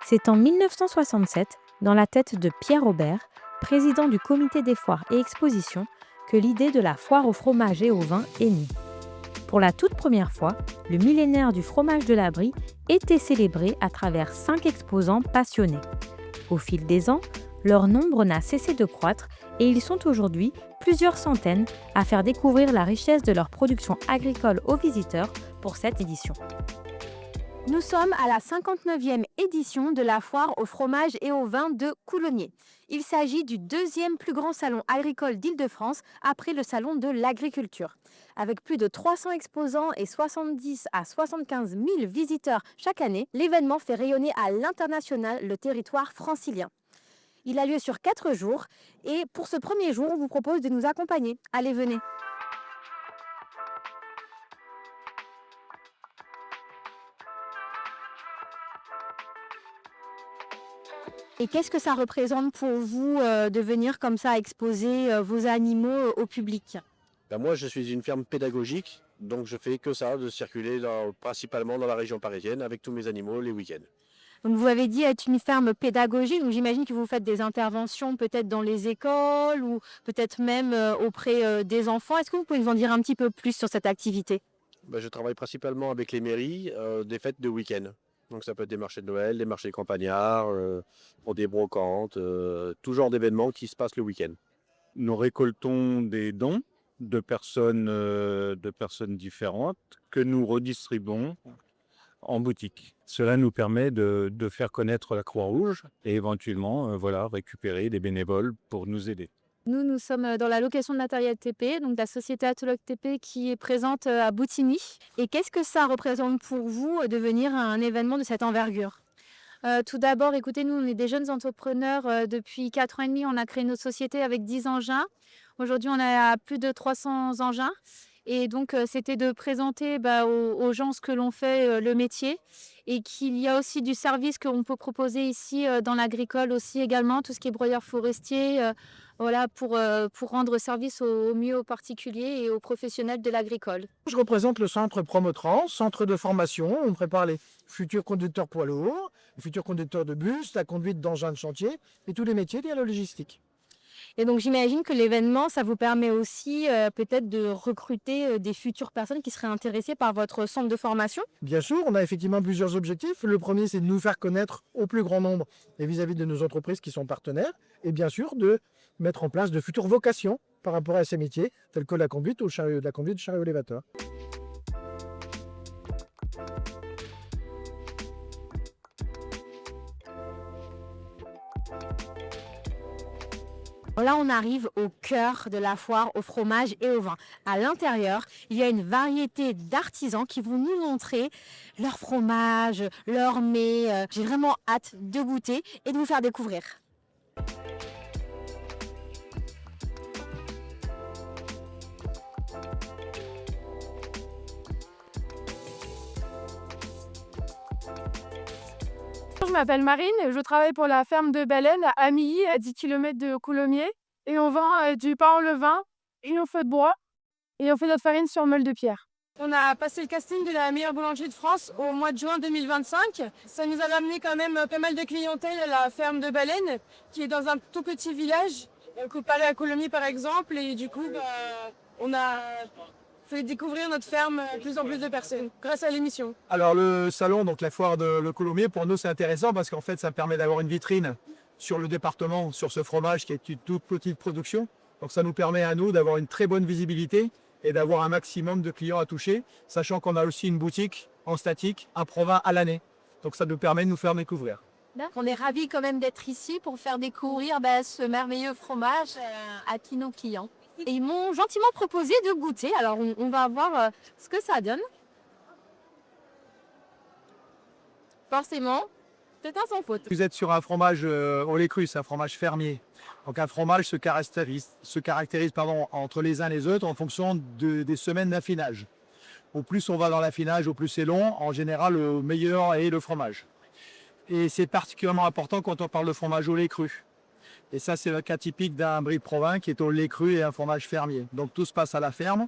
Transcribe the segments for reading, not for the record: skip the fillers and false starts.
C'est en 1967, dans la tête de Pierre Aubert, président du comité des foires et expositions, que l'idée de la foire au fromage et au vin est née. Pour la toute première fois, le millénaire du fromage de la Brie était célébré à travers 5 exposants passionnés. Au fil des ans, leur nombre n'a cessé de croître et ils sont aujourd'hui plusieurs centaines à faire découvrir la richesse de leur production agricole aux visiteurs pour cette édition. Nous sommes à la 59e édition de la foire au fromage et au vin de Coulommiers. Il s'agit du deuxième plus grand salon agricole d'Île-de-France après le salon de l'agriculture. Avec plus de 300 exposants et 70 à 75 000 visiteurs chaque année, l'événement fait rayonner à l'international le territoire francilien. Il a lieu sur 4 jours et pour ce premier jour, on vous propose de nous accompagner. Allez, venez. Et qu'est-ce que ça représente pour vous de venir comme ça exposer vos animaux au public? Moi, je suis une ferme pédagogique, donc je fais que ça, de circuler principalement dans la région parisienne avec tous mes animaux les week-ends. Donc vous avez dit être une ferme pédagogique, donc j'imagine que vous faites des interventions peut-être dans les écoles ou peut-être même auprès des enfants. Est-ce que vous pouvez nous en dire un petit peu plus sur cette activité? Je travaille principalement avec les mairies des fêtes de week-end. Donc ça peut être des marchés de Noël, des marchés campagnards, pour des brocantes, tout genre d'événements qui se passent le week-end. Nous récoltons des dons de personnes différentes que nous redistribuons en boutique. Cela nous permet de faire connaître la Croix-Rouge et éventuellement récupérer des bénévoles pour nous aider. Nous sommes dans la location de matériel TP, donc la société Atologue TP qui est présente à Boutigny. Et qu'est-ce que ça représente pour vous de venir à un événement de cette envergure? Tout d'abord, écoutez, nous, on est des jeunes entrepreneurs. Depuis 4 ans et demi, on a créé notre société avec 10 engins. Aujourd'hui, on a plus de 300 engins. Et donc, c'était de présenter aux gens ce que l'on fait, le métier. Et qu'il y a aussi du service qu'on peut proposer ici dans l'agricole aussi également, tout ce qui est broyeur forestier, pour rendre service au mieux aux particuliers et aux professionnels de l'agricole. Je représente le centre Promotrans, centre de formation. On prépare les futurs conducteurs poids lourds, les futurs conducteurs de bus, la conduite d'engins de chantier et tous les métiers liés à la logistique. Et donc j'imagine que l'événement, ça vous permet aussi peut-être de recruter des futures personnes qui seraient intéressées par votre centre de formation. Bien sûr, on a effectivement plusieurs objectifs. Le premier, c'est de nous faire connaître au plus grand nombre et vis-à-vis de nos entreprises qui sont partenaires. Et bien sûr, de mettre en place de futures vocations par rapport à ces métiers, tels que la conduite ou la conduite de chariot élévateur. Là, on arrive au cœur de la foire au fromage et au vin. À l'intérieur, il y a une variété d'artisans qui vont nous montrer leur fromage, leur mets. J'ai vraiment hâte de goûter et de vous faire découvrir. Je m'appelle Marine, je travaille pour la ferme de Baleine à Amilly, à 10 km de Coulommiers. Et on vend du pain au levain et au feu de bois. Et on fait notre farine sur meule de pierre. On a passé le casting de la meilleure boulangerie de France au mois de juin 2025. Ça nous a ramené quand même pas mal de clientèle à la ferme de Baleine, qui est dans un tout petit village, comparé à Coulommiers par exemple. Et du coup, on a fait découvrir notre ferme à plus en plus de personnes grâce à l'émission. Alors le salon, donc la foire de Le Coulommiers, pour nous c'est intéressant parce qu'en fait ça permet d'avoir une vitrine sur le département, sur ce fromage qui est une toute petite production. Donc ça nous permet à nous d'avoir une très bonne visibilité et d'avoir un maximum de clients à toucher, sachant qu'on a aussi une boutique en statique, un Provins à l'année. Donc ça nous permet de nous faire découvrir. On est ravis quand même d'être ici pour faire découvrir ce merveilleux fromage à tous nos clients. Et ils m'ont gentiment proposé de goûter, alors on va voir ce que ça donne. Forcément, c'est un sans faute. Vous êtes sur un fromage au lait cru, c'est un fromage fermier. Donc un fromage se caractérise entre les uns et les autres en fonction des semaines d'affinage. Au plus on va dans l'affinage, au plus c'est long. En général, le meilleur est le fromage. Et c'est particulièrement important quand on parle de fromage au lait cru. Et ça, c'est le cas typique d'un brie de Provins qui est au lait cru et un fromage fermier. Donc tout se passe à la ferme,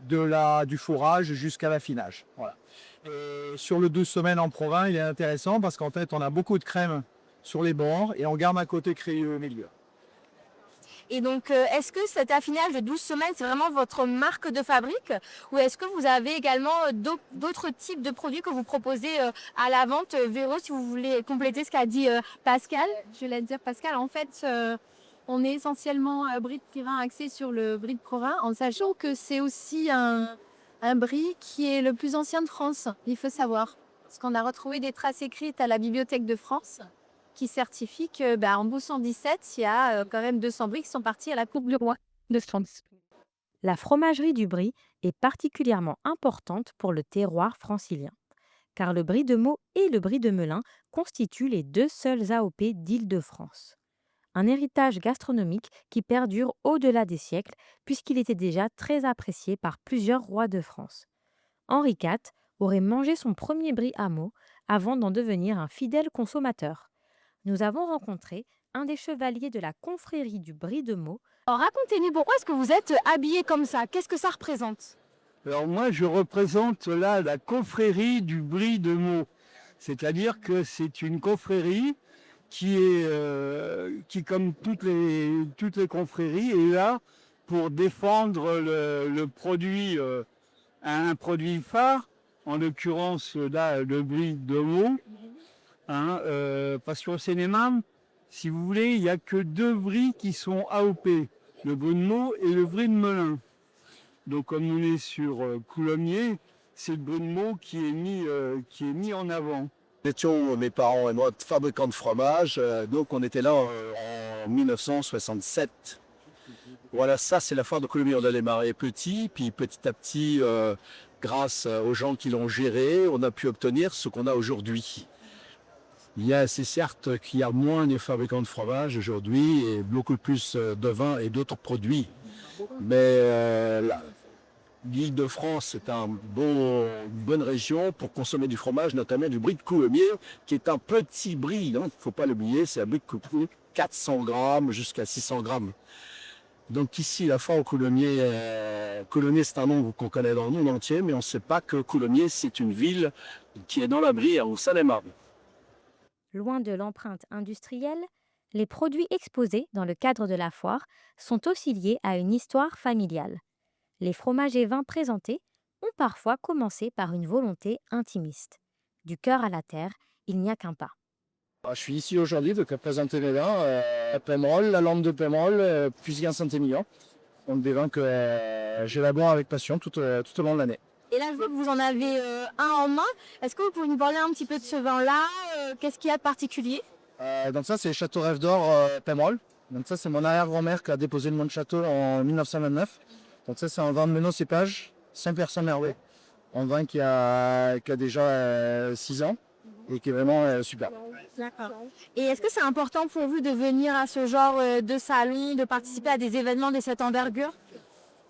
du fourrage jusqu'à l'affinage. Voilà. Et sur le 12 semaines en Provins, il est intéressant parce qu'en fait, on a beaucoup de crème sur les bords et on garde un côté crayeux au milieu. Et donc, est-ce que cet affinage de 12 semaines, c'est vraiment votre marque de fabrique ou est-ce que vous avez également d'autres types de produits que vous proposez à la vente? Véro, si vous voulez compléter ce qu'a dit Pascal. Je vais te dire, Pascal, en fait, on est essentiellement brie de Provins axé sur le brie de Provins, en sachant que c'est aussi un brie qui est le plus ancien de France, il faut savoir. Parce qu'on a retrouvé des traces écrites à la Bibliothèque de France qui certifient que, en 1217, il y a quand même 200 bries qui sont partis à la Cour du Roi de France. La fromagerie du Brie est particulièrement importante pour le terroir francilien, car le Brie de Meaux et le Brie de Melun constituent les deux seuls AOP d'Île-de-France. Un héritage gastronomique qui perdure au-delà des siècles, puisqu'il était déjà très apprécié par plusieurs rois de France. Henri IV aurait mangé son premier Brie à Meaux avant d'en devenir un fidèle consommateur. Nous avons rencontré un des chevaliers de la confrérie du Brie de Meaux. Alors, racontez-nous pourquoi est-ce que vous êtes habillé comme ça? Qu'est-ce que ça représente? Alors moi, je représente là la confrérie du Brie de Meaux. C'est-à-dire que c'est une confrérie qui comme toutes les confréries, est là pour défendre le produit, un produit phare, en l'occurrence là, le Brie de Meaux. Parce qu'au Seine-et-Marne, si vous voulez, il n'y a que deux bries qui sont AOP, le Brie de Meaux et le Brie de Melun. Donc comme on est sur Coulommiers, c'est le Brie de Meaux qui est mis en avant. Nous étions, mes parents et moi, fabricants de fromage, donc on était là en 1967. Voilà, ça c'est la foire de Coulommiers. On a démarré petit, puis petit à petit, grâce aux gens qui l'ont géré, on a pu obtenir ce qu'on a aujourd'hui. C'est certes qu'il y a moins de fabricants de fromage aujourd'hui et beaucoup plus de vin et d'autres produits. Mais l'Île-de-France est une bonne région pour consommer du fromage, notamment du Brie de Coulommiers, qui est un petit brie, il ne faut pas l'oublier, c'est un brie de Coulommiers, 400 grammes jusqu'à 600 grammes. Donc ici, la foire au Coulommiers, Coulommiers c'est un nom qu'on connaît dans le monde entier, mais on ne sait pas que Coulommiers c'est une ville qui est dans la Brie, au Seine-et-Marne. Loin de l'empreinte industrielle, les produits exposés dans le cadre de la foire sont aussi liés à une histoire familiale. Les fromages et vins présentés ont parfois commencé par une volonté intimiste. Du cœur à la terre, il n'y a qu'un pas. Je suis ici aujourd'hui pour présenter mes vins, Pémerol, la lampe de Pémerol, Puisguin Saint-Émilion. Donc des vins que j'élabore avec passion tout au long de l'année. Et là, je vois que vous en avez un en main. Est-ce que vous pouvez nous parler un petit peu de ce vin-là? Qu'est-ce qu'il y a de particulier? Donc ça, c'est Château Rêve d'Or Pémerol. Donc ça, c'est mon arrière-grand-mère qui a déposé le nom de château en 1929. Donc ça, c'est un vin de monocépage, Saint-Perçain-Mervet. Un vin qui a déjà 6 ans et qui est vraiment super. D'accord. Et est-ce que c'est important pour vous de venir à ce genre de salon, de participer à des événements de cette envergure?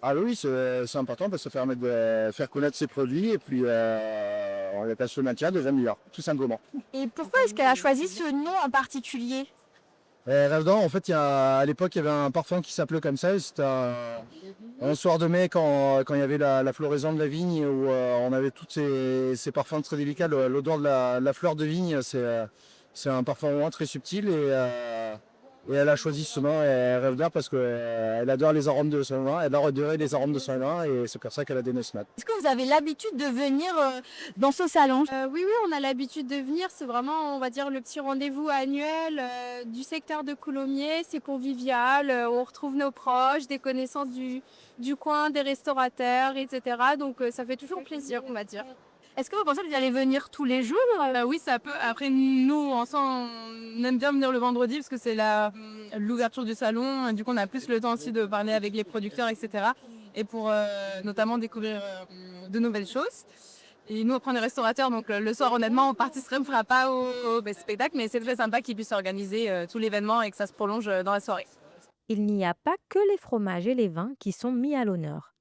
Ah oui, c'est important parce que ça permet de faire connaître ses produits et puis on les passe le maintien de 20 milliards, tout simplement. Et pourquoi est-ce qu'elle a choisi ce nom en particulier? Rêve d'Or, en fait, à l'époque, il y avait un parfum qui s'appelait comme ça. C'était un soir de mai quand il y avait la floraison de la vigne où on avait tous ces parfums très délicats. L'odeur de la fleur de vigne, c'est un parfum vraiment très subtil et elle a choisi ce nom, Rêve d'Or, parce qu'elle adore les arômes de son vin, elle adore les arômes de son vin et c'est comme ça qu'elle a donné ce nom. Est-ce que vous avez l'habitude de venir dans ce salon? Oui, on a l'habitude de venir. C'est vraiment, on va dire, le petit rendez-vous annuel du secteur de Coulommiers. C'est convivial. On retrouve nos proches, des connaissances du coin, des restaurateurs, etc. Donc ça fait toujours plaisir, on va dire. Est-ce que vous pensez que vous allez venir tous les jours? Oui, ça peut. Après, nous, ensemble, on aime bien venir le vendredi parce que c'est l'ouverture du salon. Du coup, on a plus le temps aussi de parler avec les producteurs, etc. Et pour notamment découvrir de nouvelles choses. Et nous, on prend des restaurateurs, donc le soir, honnêtement, on participerait, on ne fera pas au spectacle, mais c'est très sympa qu'ils puissent organiser tout l'événement et que ça se prolonge dans la soirée. Il n'y a pas que les fromages et les vins qui sont mis à l'honneur.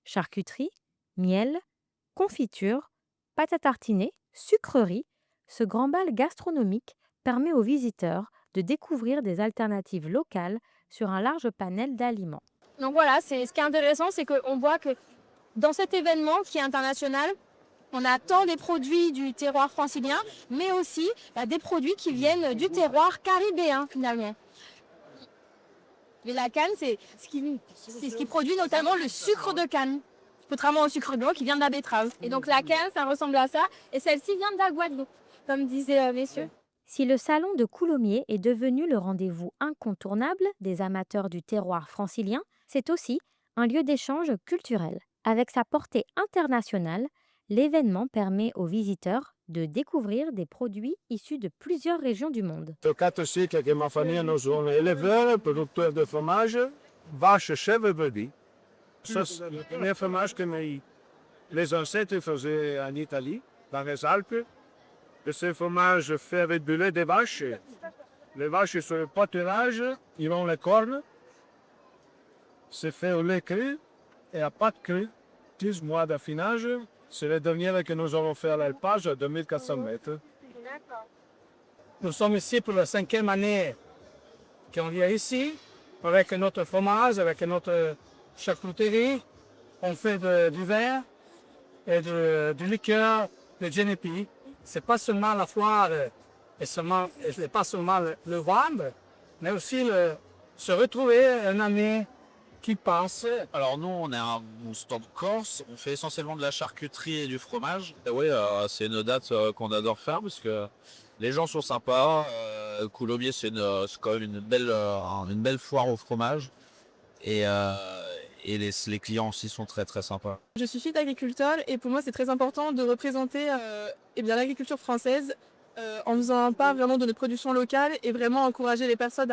Charcuterie, miel, confiture, pâte à tartiner, sucrerie, ce grand bal gastronomique permet aux visiteurs de découvrir des alternatives locales sur un large panel d'aliments. Donc voilà, ce qui est intéressant, c'est qu'on voit que dans cet événement qui est international, On a tant des produits du terroir francilien, mais aussi des produits qui viennent du terroir caribéen finalement. Mais la canne, c'est ce qui produit notamment le sucre de canne, contrairement au sucre blanc qui vient de la betterave. Et donc la canne, ça ressemble à ça, et celle-ci vient de la Guadeloupe, comme disaient messieurs. Si le salon de Coulommiers est devenu le rendez-vous incontournable des amateurs du terroir francilien, c'est aussi un lieu d'échange culturel. Avec sa portée internationale, l'événement permet aux visiteurs de découvrir des produits issus de plusieurs régions du monde. Au 4 siècles que ma famille, nous sommes éleveurs, producteurs de fromage, vaches, chèvres et brebis. Ça, c'est le premier fromage que les ancêtres faisaient en Italie, dans les Alpes. Et ce fromage fait avec du lait des vaches. Les vaches sur le pâturage, ils ont les cornes. C'est fait au lait cru et à pâte crue. 10 mois d'affinage. C'est le dernier que nous allons faire à l'alpage à 2400 mètres. Nous sommes ici pour la 5e année qu'on vient ici, avec notre fromage, avec notre charcuterie. On fait du vin et du liqueur, de genepi. C'est pas seulement la foire et pas seulement le vendre, mais aussi se retrouver une année qui passe. Alors nous, on est un stand corse, on fait essentiellement de la charcuterie et du fromage. Et oui, c'est une date qu'on adore faire parce que les gens sont sympas. Coulommiers, c'est quand même une belle foire au fromage. Et les clients aussi sont très très sympas. Je suis fille d'agriculteur et pour moi c'est très important de représenter l'agriculture française en faisant part vraiment de notre production locale et vraiment encourager les personnes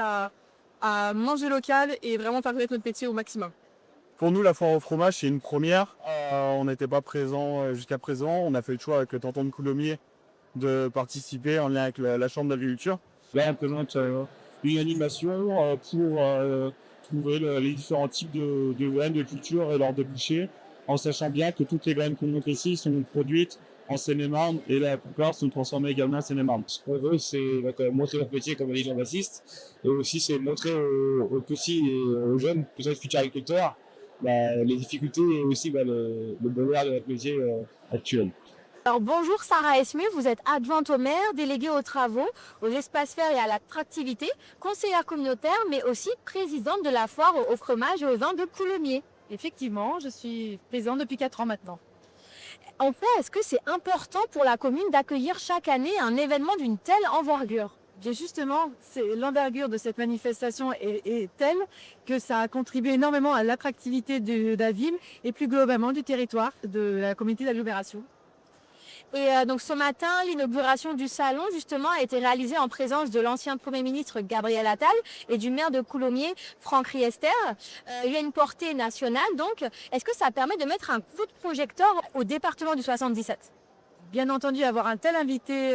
à manger local et vraiment faire connaître notre métier au maximum. Pour nous, la foire au fromage, c'est une première. On n'était pas présent jusqu'à présent. On a fait le choix avec le Tanton de Coulommiers de participer en lien avec la Chambre d'agriculture. Là, on présente une animation pour trouver les différents types de graines, de culture et leur débouchés, en sachant bien que toutes les graines qu'on montre ici sont produites en Seine-et-Marne et la plupart sont transformées également en Seine-et-Marne. Ce qu'on veut, c'est montrer notre métier comme les Jean-Baptiste et aussi c'est montrer aux petits et aux jeunes, peut-être futurs agriculteurs, les difficultés et aussi le bonheur de notre métier actuel. Alors bonjour Sarah Esmu, vous êtes adjointe au maire, déléguée aux travaux, aux espaces verts et à l'attractivité, conseillère communautaire, mais aussi présidente de la foire au fromage et aux vins de Coulommiers. Effectivement, je suis présidente depuis 4 ans maintenant. En fait, est-ce que c'est important pour la commune d'accueillir chaque année un événement d'une telle envergure ? Bien justement, l'envergure de cette manifestation est telle que ça a contribué énormément à l'attractivité de la ville et plus globalement du territoire, de la communauté d'agglomération. Et donc ce matin, l'inauguration du salon justement a été réalisée en présence de l'ancien Premier ministre Gabriel Attal et du maire de Coulommiers, Franck Riester. Il y a une portée nationale donc. Est-ce que ça permet de mettre un coup de projecteur au département du 77 ? Bien entendu, avoir un tel invité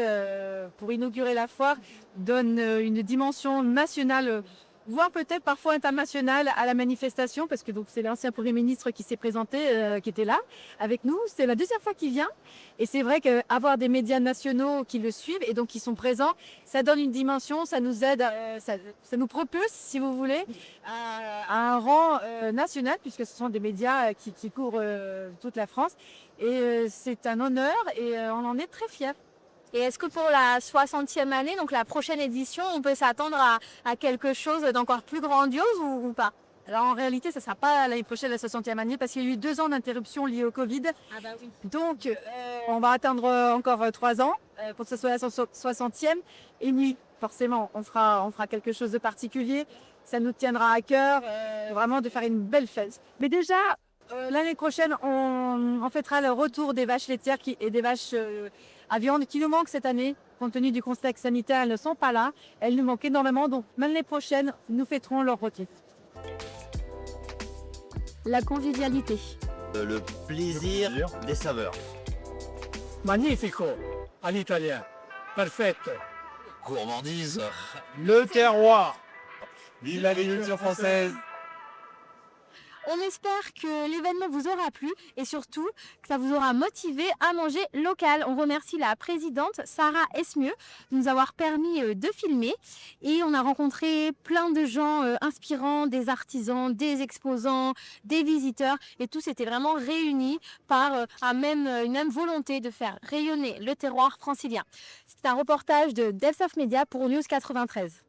pour inaugurer la foire donne une dimension nationale, voire peut-être parfois internationale à la manifestation, parce que c'est l'ancien Premier ministre qui s'est présenté, qui était là avec nous. C'est la 2e fois qu'il vient. Et c'est vrai qu'avoir des médias nationaux qui le suivent et donc qui sont présents, ça donne une dimension, ça nous aide, ça nous propulse, si vous voulez, à un rang national, puisque ce sont des médias qui couvrent toute la France. Et c'est un honneur et on en est très fiers. Et est-ce que pour la 60e année, donc la prochaine édition, on peut s'attendre à quelque chose d'encore plus grandiose ou pas ? Alors en réalité, ça ne sera pas l'année prochaine, la 60e année, parce qu'il y a eu 2 ans d'interruption liée au Covid. Ah bah oui. Donc on va attendre encore 3 ans pour que ce soit la 60e. Et oui, forcément, on fera quelque chose de particulier. Ça nous tiendra à cœur vraiment de faire une belle fête. Mais déjà, l'année prochaine, on fêtera le retour des vaches laitières et des vaches à viande qui nous manquent cette année. Compte tenu du contexte sanitaire, elles ne sont pas là. Elles nous manquent énormément. Donc l'année prochaine, nous fêterons leur retour. La convivialité. Le plaisir des saveurs. Magnifico, à l'italien. Perfetto. Gourmandise. Le terroir. Vive l'agriculture française. On espère que l'événement vous aura plu et surtout que ça vous aura motivé à manger local. On remercie la présidente Sarah Esmieux de nous avoir permis de filmer et on a rencontré plein de gens inspirants, des artisans, des exposants, des visiteurs et tous étaient vraiment réunis par une même volonté de faire rayonner le terroir francilien. C'est un reportage de Devsoft Media pour News 93.